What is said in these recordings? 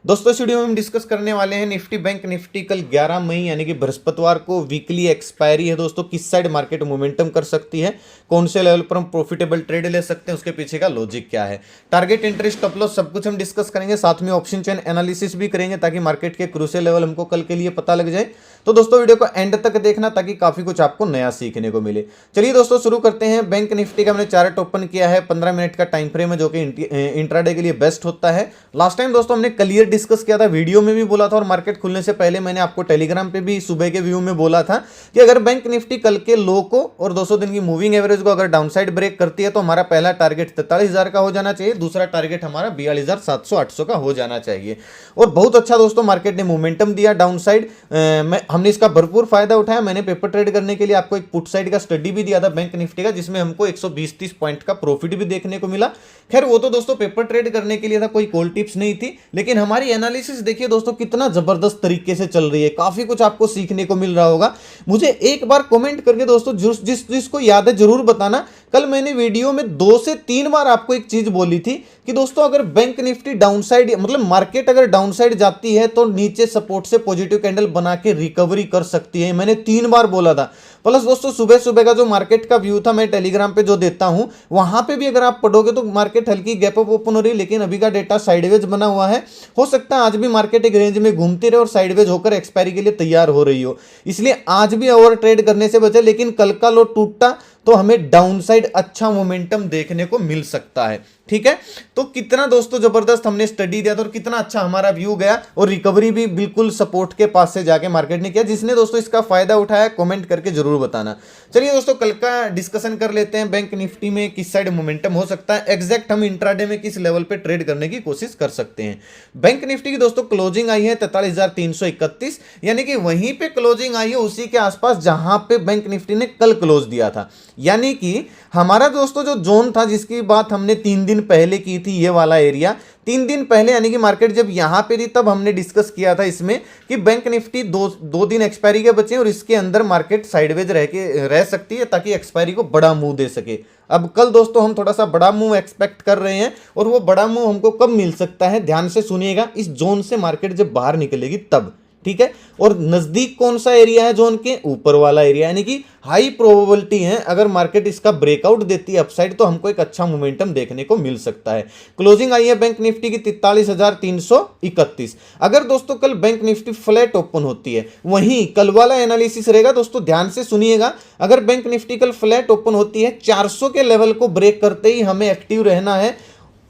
दोस्तों इस वीडियो में हम डिस्कस करने वाले हैं निफ्टी बैंक निफ्टी कल 11 मई यानी कि बृहस्पतिवार को वीकली एक्सपायरी है। दोस्तों किस साइड मार्केट मोमेंटम कर सकती है, कौन से लेवल पर हम प्रॉफिटेबल ट्रेड ले सकते हैं, उसके पीछे का लॉजिक क्या है, टारगेट इंटरेस्ट स्टॉप लॉस सब कुछ हम डिस्कस करेंगे। साथ में ऑप्शन चेन एनालिसिस भी करेंगे ताकि मार्केट के क्रूशियल लेवल हमको कल के लिए पता लग जाए। तो दोस्तों वीडियो को एंड तक देखना ताकि काफी कुछ आपको नया सीखने को मिले। चलिए दोस्तों शुरू करते हैं। बैंक निफ्टी का हमने चार्ट ओपन किया है, 15 मिनट का टाइम फ्रेम है जो कि इंट्राडे के लिए बेस्ट होता है। लास्ट टाइम दोस्तों हमने क्लियर डिस्कस किया था, वीडियो में भी बोला था और मार्केट खुलने से पहले मैंने आपको टेलीग्राम पे भी सुबह के व्यू में बोला था कि अगर बैंक निफ्टी कल के लो को और 200 दिन की मूविंग एवरेज को अगर डाउनसाइड ब्रेक करती है तो हमारा पहला टारगेट 43,000 का हो जाना चाहिए, दूसरा टारगेट हमारा 42,700-800 का हो जाना चाहिए। और बहुत अच्छा दोस्तों मार्केट ने मोमेंटम दिया डाउनसाइड, हमने इसका भरपूर फायदा उठाया। मैंने पेपर ट्रेड करने के लिए आपको एक पुट साइड का स्टडी भी दिया था बैंक निफ्टी का, जिसमें हमको 120-30 पॉइंट का प्रॉफिट भी देखने को मिला। खैर वो तो दोस्तों पेपर ट्रेड करने के लिए था, कोई कॉल टिप्स नहीं थी, लेकिन हमारी एनालिसिस देखिए दोस्तों कितना जबरदस्त तरीके से चल रही है, काफी कुछ आपको सीखने को मिल रहा होगा। मुझे एक बार कमेंट करके दोस्तों जिसको याद है जरूर बताना। कल मैंने वीडियो में 2 से 3 बार आपको एक चीज बोली थी कि दोस्तों अगर बैंक निफ्टी डाउनसाइड मतलब मार्केट अगर डाउनसाइड जाती है तो नीचे सपोर्ट से पॉजिटिव कैंडल बना के रिकवरी कर सकती है, मैंने 3 बार बोला था। प्लस दोस्तों सुबह सुबह का जो मार्केट का व्यू था मैं टेलीग्राम पे जो देता हूं वहां पे भी अगर आप पढ़ोगे तो मार्केट हल्की गैप अप ओपन हो रही है, लेकिन अभी का डेटा साइडवेज बना हुआ है। हो सकता है आज भी मार्केट एक रेंज में घूमती रहे और साइडवेज होकर एक्सपायरी के लिए तैयार हो रही हो, इसलिए आज भी ओवर ट्रेड करने से बचे। लेकिन कल का लो टूटा तो हमें डाउनसाइड अच्छा मोमेंटम देखने को मिल सकता है। ठीक है, तो कितना दोस्तों जबरदस्त हमने स्टडी दिया था और कितना अच्छा हमारा व्यू गया और रिकवरी भी बिल्कुल सपोर्ट के पास से जाके मार्केट ने किया। जिसने दोस्तों इसका फायदा उठाया कमेंट करके जरूर बताना। चलिए दोस्तों कल का डिस्कशन कर लेते हैं। बैंक निफ्टी में किस साइड मोमेंटम हो सकता है, एग्जैक्ट हम इंट्राडे में किस लेवल पे ट्रेड करने की कोशिश कर सकते हैं। बैंक निफ्टी की दोस्तों क्लोजिंग आई है 43,331, यानी कि वहीं पे क्लोजिंग आई है उसी के आसपास जहां पे बैंक निफ्टी ने कल क्लोज दिया था। यानी कि हमारा दोस्तों जो जोन था जिसकी बात हमने 3 दिन पहले की थी, ये वाला एरिया 3 दिन पहले यानी कि मार्केट जब यहां पे थी तब हमने डिस्कस किया था इसमें कि बैंक निफ्टी दो दिन एक्सपायरी के बचे और इसके अंदर मार्केट साइडवेज रह सकती है ताकि एक्सपायरी को बड़ा मूव दे सके। अब कल दोस्तों हम थोड़ा सा बड़ा मूव एक्सपेक्ट कर रहे हैं और वो बड़ा मूव हमको कब मिल सकता है, ध्यान से सुनिएगा, इस जोन से मार्केट जब बाहर निकलेगी तब। ठीक है, और नजदीक कौन सा एरिया है जोन के, ऊपर वाला एरिया, यानी कि हाई प्रोबेबिलिटी है अगर मार्केट इसका ब्रेकआउट देती है अपसाइड तो हमको एक अच्छा मोमेंटम देखने को मिल सकता है। क्लोजिंग आई है बैंक निफ्टी की 43,331। अगर दोस्तों कल बैंक निफ्टी फ्लैट ओपन होती है, वहीं कल वाला एनालिसिस रहेगा दोस्तों, ध्यान से सुनिएगा। अगर बैंक निफ्टी कल फ्लैट ओपन होती है 400 के लेवल को ब्रेक करते ही हमें एक्टिव रहना है।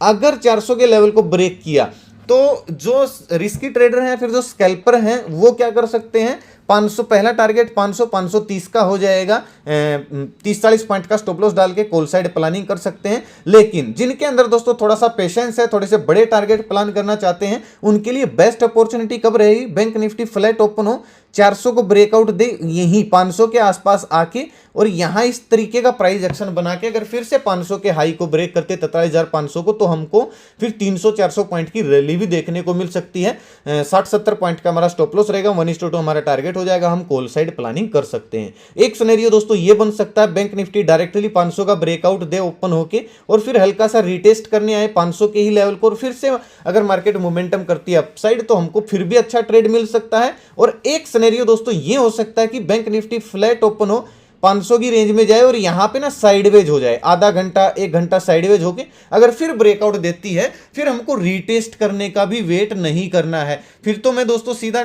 अगर 400 के लेवल को ब्रेक किया तो जो रिस्की ट्रेडर हैं फिर जो स्कैल्पर हैं वो क्या कर सकते हैं, 500 पहला टारगेट 530 का हो जाएगा, 30-40 पॉइंट का स्टॉप लॉस डाल के कॉल साइड प्लानिंग कर सकते हैं। लेकिन जिनके अंदर दोस्तों थोड़ा सा पेशेंस है, थोड़े से बड़े टारगेट प्लान करना चाहते हैं, उनके लिए बेस्ट अपॉर्चुनिटी कब रहेगी, बैंक निफ्टी फ्लैट ओपन हो, 400 को ब्रेकआउट दे यहीं 500 के आसपास आके और यहां इस तरीके का प्राइस एक्शन बना के अगर फिर से 500 के हाई को ब्रेक करते 43,500 को, तो हमको फिर 300-400 पॉइंट की रैली भी देखने को मिल सकती है। 60-70 पॉइंट का हमारा स्टॉप लॉस रहेगा, 1:2 हमारा टारगेट हो जाएगा, हम कॉल साइड प्लानिंग कर सकते हैं। एक सिनेरियो दोस्तों ये बन सकता है, बैंक निफ्टी डायरेक्टली 500 का ब्रेकआउट दे ओपन होके और फिर हल्का सा रिटेस्ट करने आए 500 के ही लेवल को और फिर से अगर मार्केट मोमेंटम करती है अपसाइड तो हमको फिर भी अच्छा ट्रेड मिल सकता है। और एक सिनेरियो दोस्तों ये हो सकता है कि बैंक निफ्टी फ्लैट ओपन हो, 500 की रेंज में जाए और यहां पे ना साइडवेज हो जाए, आधा घंटा 1 घंटा साइडवेज होके अगर फिर ब्रेकआउट देती है फिर हमको रीटेस्ट करने का भी वेट नहीं करना है। फिर तो मैं दोस्तों सीधा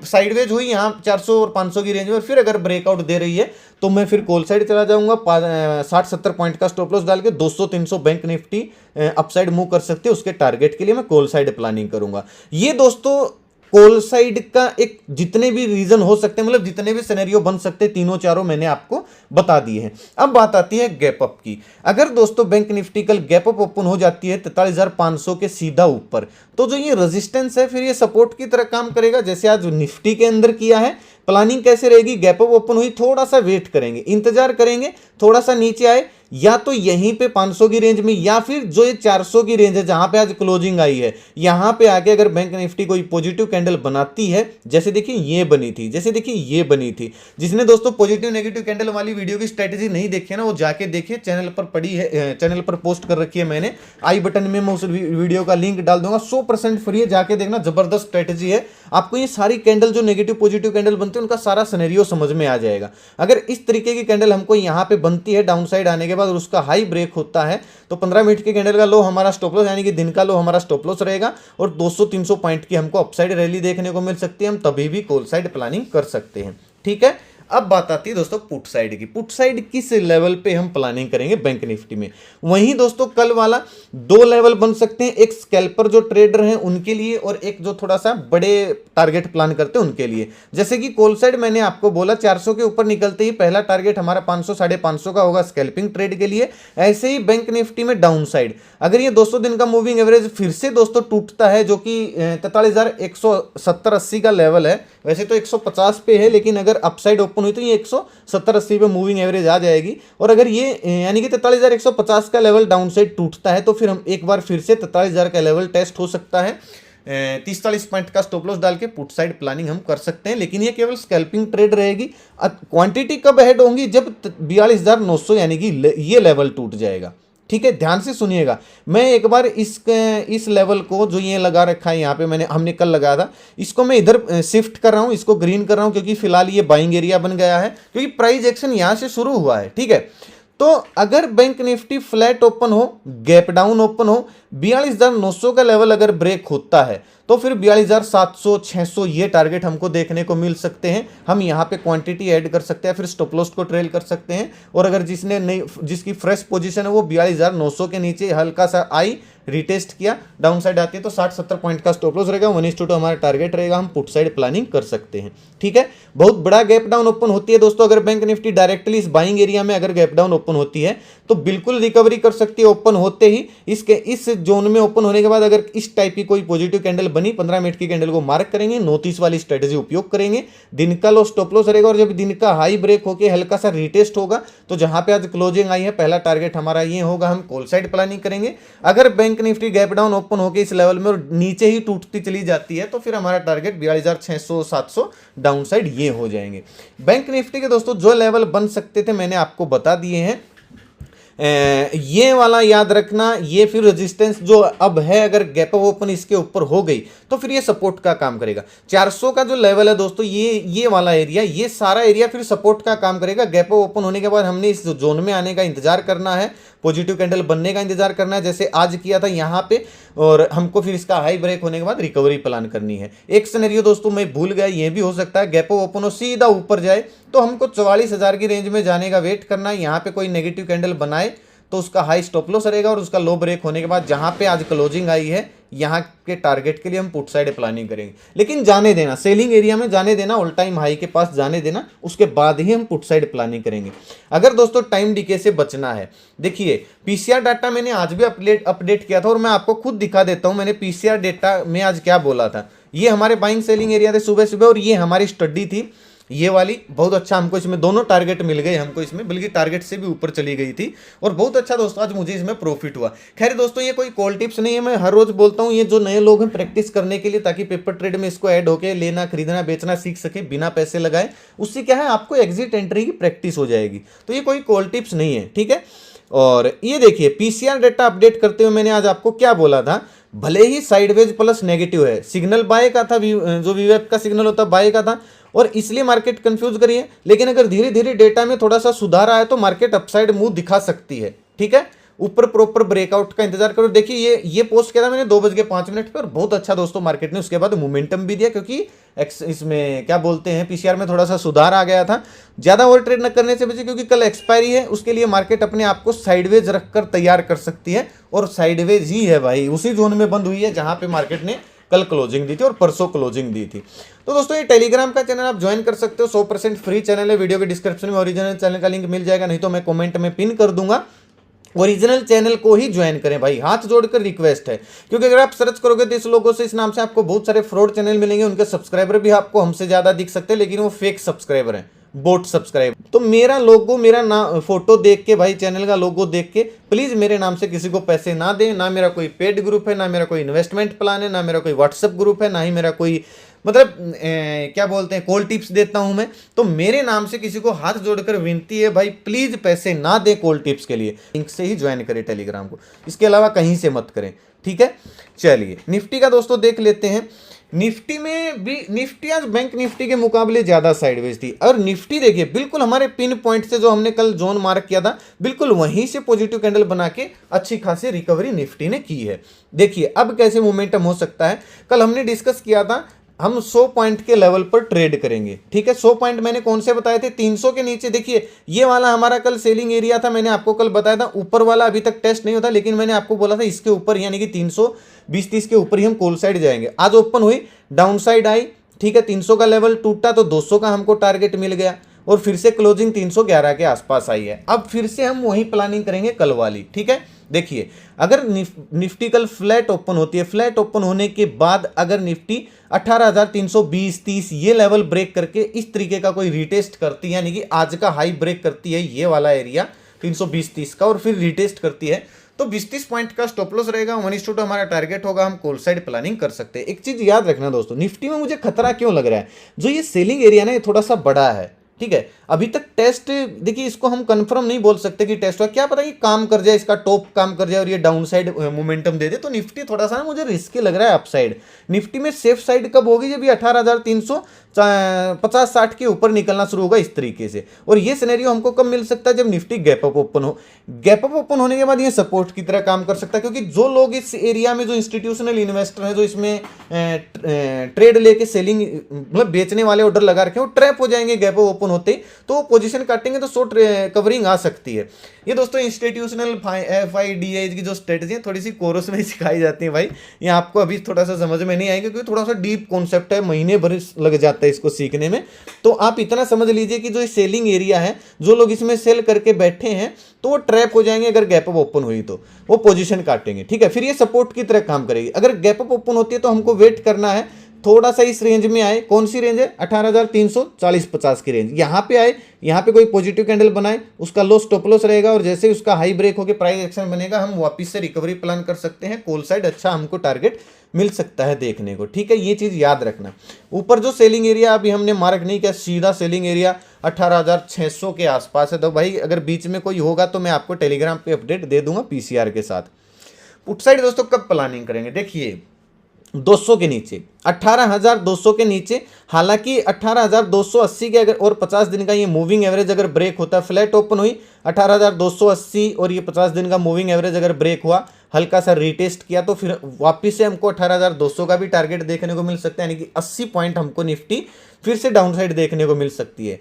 साइडवेज हुई यहां 400 और 500 की रेंज में, फिर अगर ब्रेकआउट दे रही है तो मैं फिर कॉल साइड चला जाऊंगा, 60-70 पॉइंट का स्टॉप लॉस डाल के 200-300 बैंक निफ्टी अपसाइड मूव कर सकते हैं, उसके टारगेट के लिए मैं कॉल साइड प्लानिंग करूंगा। ये दोस्तों कॉल साइड का एक जितने भी रीजन हो सकते हैं, मतलब जितने भी सिनेरियो बन सकते हैं, तीनों चारों मैंने आपको बता दिए हैं। अब बात आती है गैप अप की। अगर दोस्तों बैंक निफ्टी कल गैप अप ओपन हो जाती है 43,500 के सीधा ऊपर, तो जो ये रेजिस्टेंस है फिर ये सपोर्ट की तरह काम करेगा, जैसे आज निफ्टी के अंदर किया है। प्लानिंग कैसे रहेगी, गैप अप ओपन हुई थोड़ा सा वेट करेंगे, इंतजार करेंगे, थोड़ा सा नीचे आए, या तो यहीं पे 500 की रेंज में या फिर जो ये 400 की रेंज है जहां पे आज क्लोजिंग आई है, यहां पे आके अगर बैंक निफ्टी कोई पॉजिटिव कैंडल बनाती है, जैसे देखिए ये बनी थी, जैसे देखिए ये बनी थी। जिसने दोस्तों पॉजिटिव नेगेटिव कैंडल वाली वीडियो की स्ट्रेटेजी नहीं देखी है ना, वो जाके देखिए, चैनल पर पड़ी है, चैनल पर पोस्ट कर रखी है मैंने, आई बटन में मैं उस वीडियो का लिंक डाल दूंगा, 100% फ्री है, जाके देखना, जबरदस्त स्ट्रेटेजी है। आपको ये सारी कैंडल जो नेगेटिव पॉजिटिव कैंडल बनती है उनका सारा सिनेरियो समझ में आ जाएगा। अगर इस तरीके की कैंडल हमको यहाँ पे बनती है डाउन साइड आने के बाद और उसका हाई ब्रेक होता है, तो 15 मिनट की कैंडल का लो हमारा स्टॉप लॉस, यानी कि दिन का लो हमारा स्टॉप लॉस रहेगा, और 200-300 पॉइंट की हमको अपसाइड रैली देखने को मिल सकती है। हम तभी भी कॉल साइड प्लानिंग कर सकते हैं। ठीक है, अब बात आती है दोस्तों पुट साइड की। पुट साइड किस लेवल पे हम प्लानिंग करेंगे बैंक निफ्टी में? वहीं दोस्तों कल वाला 2 लेवल बन सकते हैं, एक स्कैल्पर जो ट्रेडर हैं उनके लिए, और एक जो थोड़ा सा बड़े टारगेट प्लान करते हैं उनके लिए। जैसे कि कॉल साइड मैंने आपको बोला 400 के ऊपर निकलते ही पहला टारगेट हमारा 500 550 का होगा स्कैल्पिंग ट्रेड के लिए। ऐसे ही बैंक निफ्टी में डाउन साइड अगर ये 200 दिन का मूविंग एवरेज फिर से दोस्तों टूटता है, जो कि 43,170-80 का लेवल है, वैसे तो 150 पे है, लेकिन अगर अपसाइड ओपन हुई तो ये 170-80 पे मूविंग एवरेज आ जाएगी। और अगर ये यानी कि 43,150 का लेवल डाउन साइड टूटता है तो फिर हम एक बार फिर से 43,000 का लेवल टेस्ट हो सकता है। 30-40 पॉइंट का स्टॉप लॉस डाल के पुट साइड प्लानिंग हम कर सकते हैं, लेकिन ये केवल स्कैल्पिंग ट्रेड रहेगी। क्वांटिटी कब हेड होंगी? जब 42,900 यानी कि ये लेवल टूट जाएगा। ठीक है, ध्यान से सुनिएगा। मैं एक बार इस लेवल को जो ये लगा रखा है यहाँ पे, हमने कल लगाया था, इसको मैं इधर शिफ्ट कर रहा हूँ, इसको ग्रीन कर रहा हूँ, क्योंकि फिलहाल ये बाइंग एरिया बन गया है, क्योंकि प्राइस एक्शन यहाँ से शुरू हुआ है। ठीक है, तो अगर बैंक निफ्टी फ्लैट ओपन हो, गैप डाउन ओपन हो, 42,900 का लेवल अगर ब्रेक होता है तो फिर 42,700 600 ये टारगेट हमको देखने को मिल सकते हैं। हम यहाँ पे क्वांटिटी ऐड कर सकते हैं, फिर स्टॉप लॉस को ट्रेल कर सकते हैं। और अगर जिसकी फ्रेश पोजीशन है वो 42,900 के नीचे हल्का सा आई, रिटेस्ट किया, डाउन साइड आती है तो 60-70 पॉइंट का स्टॉप लॉस रहेगा, 1:2 हमारा टारगेट रहेगा, हम पुट साइड प्लानिंग कर सकते हैं। ठीक है, बहुत बड़ा गैप डाउन ओपन होती है दोस्तों अगर बैंक निफ्टी डायरेक्टली इस बाइंग एरिया में अगर गैप डाउन ओपन होती है तो बिल्कुल रिकवरी कर सकती है ओपन होते ही। इस जोन में ओपन होने के बाद अगर इस टाइप की कोई पॉजिटिव कैंडल बनी, 15 मिनट की कैंडल को मार्क करेंगे, 930 वाली स्ट्रेटेजी उपयोग करेंगे, दिन का लो स्टॉप लॉस रहेगा, और जब दिन का हाई ब्रेक होकर हल्का सा रिटेस्ट होगा तो जहां पे आज क्लोजिंग आई है पहला टारगेट हमारा ये होगा, हम कॉल साइड प्लानिंग करेंगे। अगर bank Nifty gap down open होकर इस लेवल में और नीचे ही टूटती चली जाती है तो फिर हमारा टारगेट 42,600-700 डाउन साइड ये हो जाएंगे। बैंक निफ्टी के दोस्तों जो लेवल बन सकते थे मैंने आपको बता दिए हैं। ये वाला याद रखना, ये फिर रेजिस्टेंस जो अब है, अगर गैप अप ओपन इसके ऊपर हो गई तो फिर ये सपोर्ट का काम करेगा। 400 का जो लेवल है दोस्तों, ये वाला एरिया, ये सारा एरिया फिर सपोर्ट का काम करेगा। गैप अप ओपन होने के बाद हमने इस जोन में आने का इंतजार करना है, पॉजिटिव कैंडल बनने का इंतजार करना है, जैसे आज किया था यहाँ पे, और हमको फिर इसका हाई ब्रेक होने के बाद रिकवरी प्लान करनी है। एक सिनेरियो दोस्तों मैं भूल गया, ये भी हो सकता है गैप अप ओपन हो सीधा ऊपर जाए तो हमको 44,000 की रेंज में जाने का वेट करना है। यहाँ पे कोई नेगेटिव कैंडल बनाए तो उसका हाई स्टॉप लॉस रहेगा, और उसका लो ब्रेक होने के बाद जहां पे आज क्लोजिंग आई है यहाँ के टारगेट के लिए हम पुट साइड प्लानिंग करेंगे। लेकिन जाने देना, सेलिंग एरिया में जाने देना, ऑल टाइम हाई के पास जाने देना, उसके बाद ही हम पुट साइड प्लानिंग करेंगे। अगर दोस्तों टाइम डीके से बचना है, देखिए पीसीआर डाटा मैंने आज भी अपडेट किया था और मैं आपको खुद दिखा देता हूं मैंने पीसीआर डेटा में आज क्या बोला था। ये हमारे बाइंग सेलिंग एरिया थे सुबह सुबह, और ये हमारी स्टडी थी ये वाली। बहुत अच्छा हमको इसमें दोनों टारगेट मिल गए हमको इसमें, बल्कि टारगेट से भी ऊपर चली गई थी, और बहुत अच्छा दोस्तों आज मुझे इसमें प्रॉफिट हुआ। खैर दोस्तों ये कोई कॉल टिप्स नहीं है, मैं हर रोज बोलता हूँ, ये जो नए लोग हैं प्रैक्टिस करने के लिए, ताकि पेपर ट्रेड में इसको ऐड होके लेना खरीदना बेचना सीख सके बिना पैसे लगाए। उससे क्या है, आपको एग्जिट एंट्री की प्रैक्टिस हो जाएगी। तो ये कोई कॉल टिप्स नहीं है, ठीक है। और ये देखिए पीसीआर डेटा अपडेट करते हुए मैंने आज आपको क्या बोला था, भले ही साइडवेज प्लस नेगेटिव है, सिग्नल बाय का था, जो वीवेप का सिग्नल होता है बाय का था, और इसलिए मार्केट कंफ्यूज करी है। लेकिन अगर धीरे धीरे डेटा में थोड़ा सा सुधार आए तो मार्केट अपसाइड मूव दिखा सकती है, ठीक है। ऊपर प्रॉपर ब्रेकआउट का इंतजार करो। देखिए ये पोस्ट किया था मैंने 2:05 पे, और बहुत अच्छा दोस्तों मार्केट ने उसके बाद मोमेंटम भी दिया, क्योंकि इसमें क्या बोलते हैं पीसीआर में थोड़ा सा सुधार आ गया था। ज्यादा ओवर ट्रेड न करने से बचे, क्योंकि कल एक्सपायरी है, उसके लिए मार्केट अपने आप को साइडवेज रखकर तैयार कर सकती है, और साइडवेज ही है भाई, उसी जोन में बंद हुई है जहां पे मार्केट ने कल क्लोजिंग दी थी और परसों क्लोजिंग दी थी। तो दोस्तों ये टेलीग्राम का चैनल आप ज्वाइन कर सकते हो, 100% फ्री चैनल है। वीडियो के डिस्क्रिप्शन में ओरिजिनल चैनल का लिंक मिल जाएगा, नहीं तो मैं कमेंट में पिन कर दूंगा। ओरिजिनल चैनल को ही ज्वाइन करें भाई, हाथ जोड़कर रिक्वेस्ट है, क्योंकि अगर आप सर्च करोगे तो इस लोगों से, इस नाम से आपको बहुत सारे फ्रॉड चैनल मिलेंगे, उनके सब्सक्राइबर भी आपको हमसे ज्यादा दिख सकते हैं, लेकिन वो फेक सब्सक्राइबर हैं। Boat subscribe. तो मेरा लोगो, मेरा ना फोटो देख के भाई, चैनल का लोगो देख के प्लीज मेरे नाम से किसी को पैसे ना दें। ना मेरा कोई पेड ग्रुप है, ना मेरा कोई इन्वेस्टमेंट प्लान है, ना मेरा कोई व्हाट्सएप ग्रुप है, ना ही मेरा कोई मतलब क्या बोलते हैं कॉल टिप्स देता हूं मैं। तो मेरे नाम से किसी को हाथ जोड़कर विनती है भाई, प्लीज पैसे ना दे कॉल टिप्स के लिए। लिंक से ही ज्वाइन करें टेलीग्राम को, इसके अलावा कहीं से मत करें, ठीक है। चलिए निफ्टी का दोस्तों देख लेते हैं। निफ्टी में भी, निफ्टी आज बैंक निफ्टी के मुकाबले ज्यादा साइडवेज थी। और निफ्टी देखिए बिल्कुल हमारे पिन पॉइंट से, जो हमने कल जोन मार्क किया था, बिल्कुल वहीं से पॉजिटिव कैंडल बना के अच्छी खासी रिकवरी निफ्टी ने की है। देखिए अब कैसे मोमेंटम हो सकता है। कल हमने डिस्कस किया था हम 100 पॉइंट के लेवल पर ट्रेड करेंगे, ठीक है। 100 पॉइंट मैंने कौन से बताए थे, 300 के नीचे। देखिए ये वाला हमारा कल सेलिंग एरिया था, मैंने आपको कल बताया था। ऊपर वाला अभी तक टेस्ट नहीं होता, लेकिन मैंने आपको बोला था इसके ऊपर यानी कि 320-30 के ऊपर ही हम कॉल साइड जाएंगे। आज ओपन हुई, डाउन साइड आई, ठीक है। 300 का लेवल टूटा तो 200 का हमको टारगेट मिल गया, और फिर से क्लोजिंग 311 के आसपास आई है। अब फिर से हम वही प्लानिंग करेंगे कल वाली, ठीक है। देखिए अगर निफ्टी कल फ्लैट ओपन होती है, फ्लैट ओपन होने के बाद अगर निफ्टी 18,320-30 ये लेवल ब्रेक करके इस तरीके का कोई रिटेस्ट करती है, यानी कि आज का हाई ब्रेक करती है ये वाला एरिया 320-30 का, और फिर रिटेस्ट करती है, तो 20-30 पॉइंट का स्टॉप लॉस रहेगा, 1:2 हमारा टारगेट होगा, हम कॉल साइड प्लानिंग कर सकते हैं। एक चीज याद रखना दोस्तों, निफ्टी में मुझे खतरा क्यों लग रहा है, जो ये सेलिंग एरिया ना ये थोड़ा सा बड़ा है, ठीक है। अभी तक टेस्ट, देखिए इसको हम कंफर्म नहीं बोल सकते कि टेस्ट हुआ, क्या पता कि काम कर जाए, इसका टॉप काम कर जाए और ये डाउन साइड मोमेंटम दे दे, तो निफ्टी थोड़ा सा मुझे रिस्की लग रहा है अपसाइड। निफ्टी में सेफ साइड कब होगी, जब ये 18,350-60 के ऊपर निकलना शुरू होगा इस तरीके से। और ये सिनेरियो हमको कब मिल सकता है, जब निफ्टी गैप अप ओपन हो। गैप अप ओपन होने के बाद ये सपोर्ट की तरह काम कर सकता है, क्योंकि जो लोग इस एरिया में, जो इंस्टीट्यूशनल इन्वेस्टर हैं, जो इसमें ट्रेड लेके सेलिंग मतलब बेचने वाले ऑर्डर लगा रखे हैं, वो ट्रैप हो जाएंगे गैप अप ओपन होते ही, तो पोजीशन काटेंगे तो शॉर्ट कवरिंग आ सकती है। ये दोस्तों इंस्टीट्यूशनल FIDI की जो स्ट्रेटजी है, थोड़ी सी कोर्स में सिखाई जाती है भाई, ये आपको अभी थोड़ा सा समझ में नहीं आएगा, क्योंकि थोड़ा सा डीप कॉन्सेप्ट है, महीने भर लग जाता है इसको सीखने में। तो आप इतना समझ लीजिए कि जो सेलिंग एरिया है, जो लोग इसमें सेल करके बैठे हैं, तो वो ट्रैप हो जाएंगे। अगर गैप अप ओपन हुई तो वो पोजीशन काटेंगे, ठीक है। फिर ये सपोर्ट की तरह काम करेगी। अगर गैप अप ओपन होती है तो हमको वेट करना है, थोड़ा सा इस रेंज में आए। कौन सी रेंज है, 18,340-50 की रेंज, यहाँ पे आए, यहाँ पे कोई पॉजिटिव कैंडल बनाए, उसका लो स्टॉप लॉस रहेगा, और जैसे ही उसका हाई ब्रेक होकर प्राइस एक्शन बनेगा, हम वापस से रिकवरी प्लान कर सकते हैं। कॉल साइड अच्छा हमको टारगेट मिल सकता है देखने को, ठीक है। ये चीज याद रखना। ऊपर जो सेलिंग एरिया अभी हमने मार्क नहीं किया, सीधा सेलिंग एरिया 18,600 के आसपास है। तो भाई अगर बीच में कोई होगा तो मैं आपको टेलीग्राम पे अपडेट दे दूंगा PCR के साथ। पुट साइड दोस्तों कब प्लानिंग करेंगे, देखिए 200 के नीचे, 18,200 के नीचे। हालांकि 18,280 के अगर और 50 दिन का ये मूविंग एवरेज अगर ब्रेक होता है, फ्लैट ओपन हुई 18,280 और ये 50 दिन का मूविंग एवरेज अगर ब्रेक हुआ, हल्का सा रिटेस्ट किया, तो फिर वापस से हमको 18,200 का भी टारगेट देखने को मिल सकता है, यानी कि 80 पॉइंट हमको निफ्टी फिर से डाउन साइड देखने को मिल सकती है।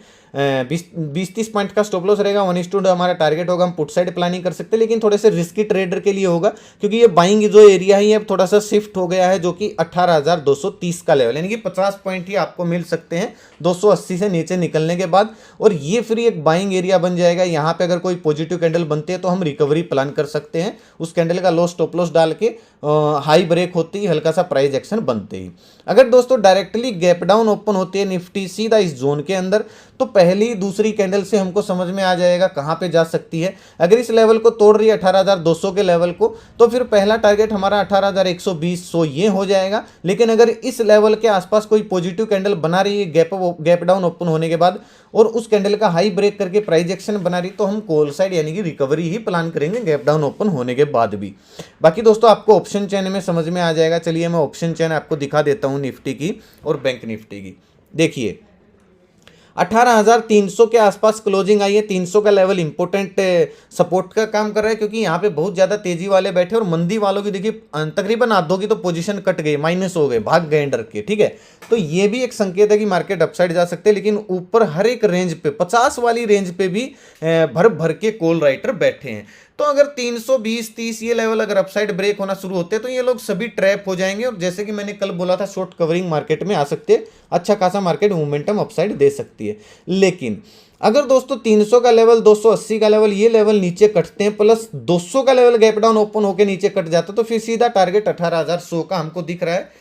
20-30 पॉइंट का स्टॉप लॉस रहेगा, 1:2 हमारा टारगेट होगा, हम पुट साइड प्लानिंग कर सकते हैं, लेकिन थोड़े से रिस्की ट्रेडर के लिए होगा, क्योंकि ये बाइंग जो एरिया है ये थोड़ा सा शिफ्ट हो गया है, जो कि 18,230 का लेवल, यानी कि 50 पॉइंट ही आपको मिल सकते हैं 280 से नीचे निकलने के बाद, और ये फिर एक बाइंग एरिया बन जाएगा। यहाँ पे अगर कोई पॉजिटिव कैंडल बनते हैं तो हम रिकवरी प्लान कर सकते हैं, उस कैंडल का लो स्टॉप लॉस डाल के हाई ब्रेक होती ही, हल्का सा प्राइस एक्शन बनते ही। अगर दोस्तों डायरेक्टली गैप डाउन ओपन होती है निफ्टी सीधा इस जोन के अंदर, तो पहली दूसरी कैंडल से हमको समझ में आ जाएगा कहां पे जा सकती है। अगर इस लेवल को तोड़ रही है 18,200 के लेवल को, तो फिर पहला टारगेट हमारा 18,120 ये हो जाएगा। लेकिन अगर इस लेवल के आसपास कोई पॉजिटिव कैंडल बना रही है गैप डाउन ओपन होने के बाद, और उस कैंडल का हाई ब्रेक करके प्राइस एक्शन बना रही, तो हम कॉल साइड यानी कि रिकवरी ही प्लान करेंगे गैप डाउन ओपन होने के बाद भी। बाकी दोस्तों आपको ऑप्शन चेन में समझ में आ जाएगा। चलिए मैं ऑप्शन चेन आपको दिखा देता हूं निफ्टी की और बैंक निफ्टी की। देखिए 18,300 के आसपास क्लोजिंग आई है। 300 का लेवल इंपॉर्टेंट सपोर्ट का काम कर रहा है, क्योंकि यहाँ पे बहुत ज्यादा तेजी वाले बैठे, और मंदी वालों की देखिए तकरीबन आधों की तो पोजीशन कट गई, माइनस हो गए, भाग गए डर के, ठीक है। तो ये भी एक संकेत है कि मार्केट अपसाइड जा सकते हैं, लेकिन ऊपर हर एक रेंज पे 50 वाली रेंज पे भी भर भर के कॉल राइटर बैठे हैं। तो अगर 320-30 ये लेवल अगर अपसाइड ब्रेक होना शुरू होते हैं, तो ये लोग सभी ट्रैप हो जाएंगे, और जैसे कि मैंने कल बोला था शॉर्ट कवरिंग मार्केट में आ सकते हैं, अच्छा खासा मार्केट मोमेंटम अपसाइड दे सकती है। लेकिन अगर दोस्तों 300 का लेवल, 280 का लेवल, ये लेवल नीचे कटते हैं, प्लस 200 का लेवल गैप डाउन ओपन होकर नीचे कट जाता है, तो फिर सीधा टारगेट 18,100 का हमको दिख रहा है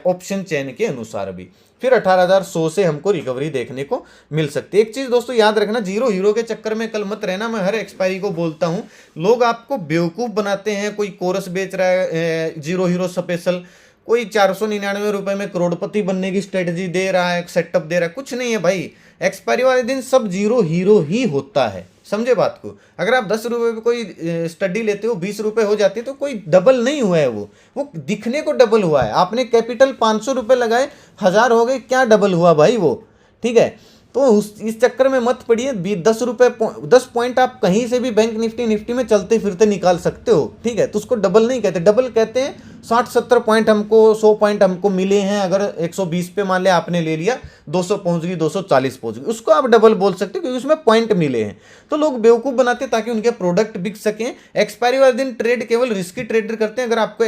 ऑप्शन चेन के अनुसार भी। फिर 18,100 से हमको रिकवरी देखने को मिल सकती है। एक चीज दोस्तों याद रखना, जीरो हीरो के चक्कर में कल मत रहना। मैं हर एक्सपायरी को बोलता हूं, लोग आपको बेवकूफ बनाते हैं। कोई कोरस बेच रहा है जीरो हीरो स्पेशल, कोई 499 रुपए में करोड़पति बनने की स्ट्रेटजी दे रहा है, सेटअप दे रहा है। कुछ नहीं है भाई, एक्सपायरी वाले दिन सब जीरो हीरो ही होता है, समझे बात को। अगर आप 10 रुपए पे कोई स्टडी लेते हो, 20 रुपए हो जाती है, तो कोई डबल नहीं हुआ है, वो दिखने को डबल हुआ है। आपने कैपिटल 500 रुपए लगाए, 1000 हो गए, क्या डबल हुआ भाई वो, ठीक है। तो इस चक्कर में मत पड़िए। 10 पॉइंट आप कहीं से भी बैंक निफ्टी में चलते फिरते निकाल सकते हो, ठीक है। तो उसको डबल नहीं कहते, डबल कहते हैं 60-70 पॉइंट हमको, 100 पॉइंट हमको मिले हैं। अगर 120 पे मान लिया आपने ले लिया, 200 पहुंच गई, 240 पहुंच गई, उसको आप डबल बोल सकते हो, क्योंकि उसमें पॉइंट मिले हैं। तो लोग बेवकूफ बनाते हैं ताकि उनके प्रोडक्ट बिक सकें। एक्सपायरी वाले दिन ट्रेड केवल रिस्की ट्रेडर करते हैं। अगर आपको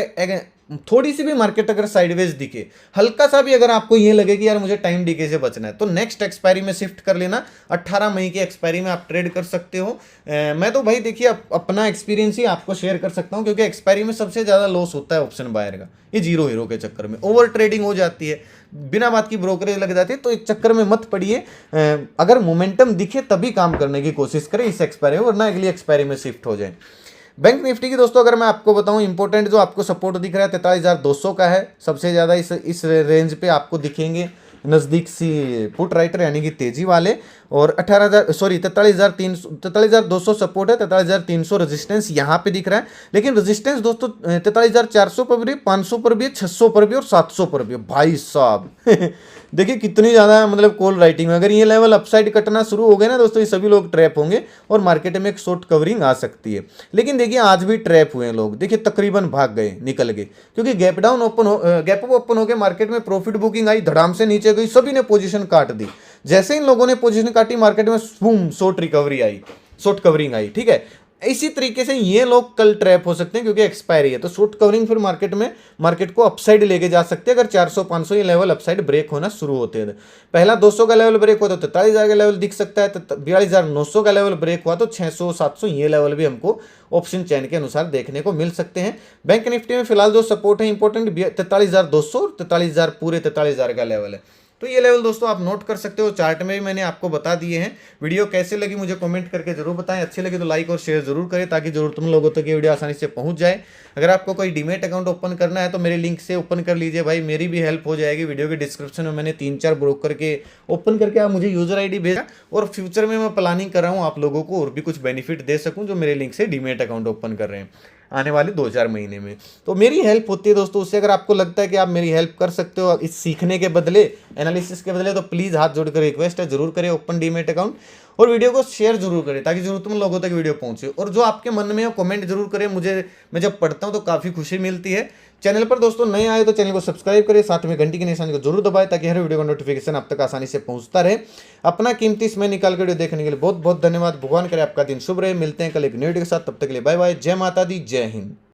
थोड़ी सी भी मार्केट अगर साइडवेज दिखे, हल्का सा भी अगर आपको ये लगे कि यार मुझे टाइम डीके से बचना है, तो नेक्स्ट एक्सपायरी में शिफ्ट कर लेना। 18 मई की एक्सपायरी में आप ट्रेड कर सकते हो। मैं तो भाई देखिए अपना एक्सपीरियंस ही आपको शेयर कर सकता हूं, क्योंकि एक्सपायरी में सबसे ज्यादा लॉस होता है ऑप्शन बायर का। ये जीरो हीरो के चक्कर में ओवर ट्रेडिंग हो जाती है, बिना बात की ब्रोकरेज लग जाती है। तो इस चक्कर में मत पड़िए। अगर मोमेंटम दिखे तभी काम करने की कोशिश करें इस एक्सपायरी में, वरना अगली एक्सपायरी में शिफ्ट हो जाए। बैंक निफ्टी की दोस्तों अगर मैं आपको बताऊं, इंपॉर्टेंट जो आपको सपोर्ट दिख रहा है 43,200 का है सबसे ज़्यादा। इस रेंज पे आपको दिखेंगे नज़दीक सी पुट राइटर यानी कि तेजी वाले। और 43,200 सपोर्ट है, 43,300 रेजिस्टेंस यहाँ पे दिख रहा है। लेकिन रेजिस्टेंस दोस्तों 43,400 पर भी है, 500 पर भी है, 600 पर भी और 700 पर भी है भाई साहब। देखिए कितनी ज़्यादा मतलब कॉल राइटिंग में। अगर ये लेवल अपसाइड कटना शुरू हो गए ना दोस्तों, ये सभी लोग ट्रैप होंगे और मार्केट में एक शॉर्ट कवरिंग आ सकती है। लेकिन देखिए आज भी ट्रैप हुए हैं लोग, देखिए तकरीबन भाग गए, निकल गए, क्योंकि गैप अप ओपन हो गए, मार्केट में प्रॉफिट बुकिंग आई, धड़ाम से नीचे गई, सभी ने पोजीशन काट दी। जैसे इन लोगों ने पोजीशन काटी, मार्केट में बूम शॉर्ट रिकवरी आई, शॉर्ट कवरिंग आई, ठीक है। इसी तरीके से ये लोग कल ट्रैप हो सकते हैं, क्योंकि एक्सपायरी है। तो शॉर्ट कवरिंग फिर मार्केट को अपसाइड लेके जा सकते हैं, अगर 400-500 ये लेवल अपसाइड ब्रेक होना शुरू होते हैं। पहला 200 का लेवल ब्रेक हुआ तो 43,000 का लेवल दिख सकता है, तो 42,900 का लेवल ब्रेक हुआ तो 600-700 ये लेवल भी हमको ऑप्शन चैन के अनुसार देखने को मिल सकते हैं। बैंक निफ्टी में फिलहाल जो सपोर्ट है इंपॉर्टेंट 43,200 और 43,000 पूरे 43,000 का लेवल है। तो ये लेवल दोस्तों आप नोट कर सकते हो, चार्ट में भी मैंने आपको बता दिए हैं। वीडियो कैसे लगी मुझे कमेंट करके जरूर बताएं, अच्छी लगी तो लाइक और शेयर जरूर करें, ताकि जरूरतमंद लोगों तक ये वीडियो आसानी से पहुंच जाए। अगर आपको कोई डीमेट अकाउंट ओपन करना है तो मेरे लिंक से ओपन कर लीजिए भाई, मेरी भी हेल्प हो जाएगी। वीडियो के डिस्क्रिप्शन में मैंने 3-4 ब्रोकर के ओपन करके आप मुझे यूजर ID भेजा, और फ्यूचर में मैं प्लानिंग कर रहा हूँ आप लोगों को और भी कुछ बेनिफिट दे सकूँ जो मेरे लिंक से डीमेट अकाउंट ओपन कर रहे हैं आने वाले 2-4 महीने में। तो मेरी हेल्प होती है दोस्तों उससे। अगर आपको लगता है कि आप मेरी हेल्प कर सकते हो इस सीखने के बदले, एनालिसिस के बदले, तो प्लीज़ हाथ जोड़कर रिक्वेस्ट है, जरूर करें ओपन डीमेट अकाउंट, और वीडियो को शेयर जरूर करें ताकि जरूरतमंद लोगों तक वीडियो पहुंचे। और जो आपके मन में हो कमेंट जरूर करें, मैं जब पढ़ता हूं तो काफ़ी खुशी मिलती है। चैनल पर दोस्तों नए आए तो चैनल को सब्सक्राइब करें, साथ में घंटी के निशान को जरूर दबाएं ताकि हर वीडियो का नोटिफिकेशन आप तक आसानी से पहुंचता रहे। अपना कीमती समय निकाल कर वीडियो देखने के लिए बहुत बहुत धन्यवाद। भगवान करे आपका दिन शुभ रहे। मिलते हैं कल एक न्यू वीडियो के साथ, तब तक के लिए बाय बाय। जय माता दी, जय हिंद।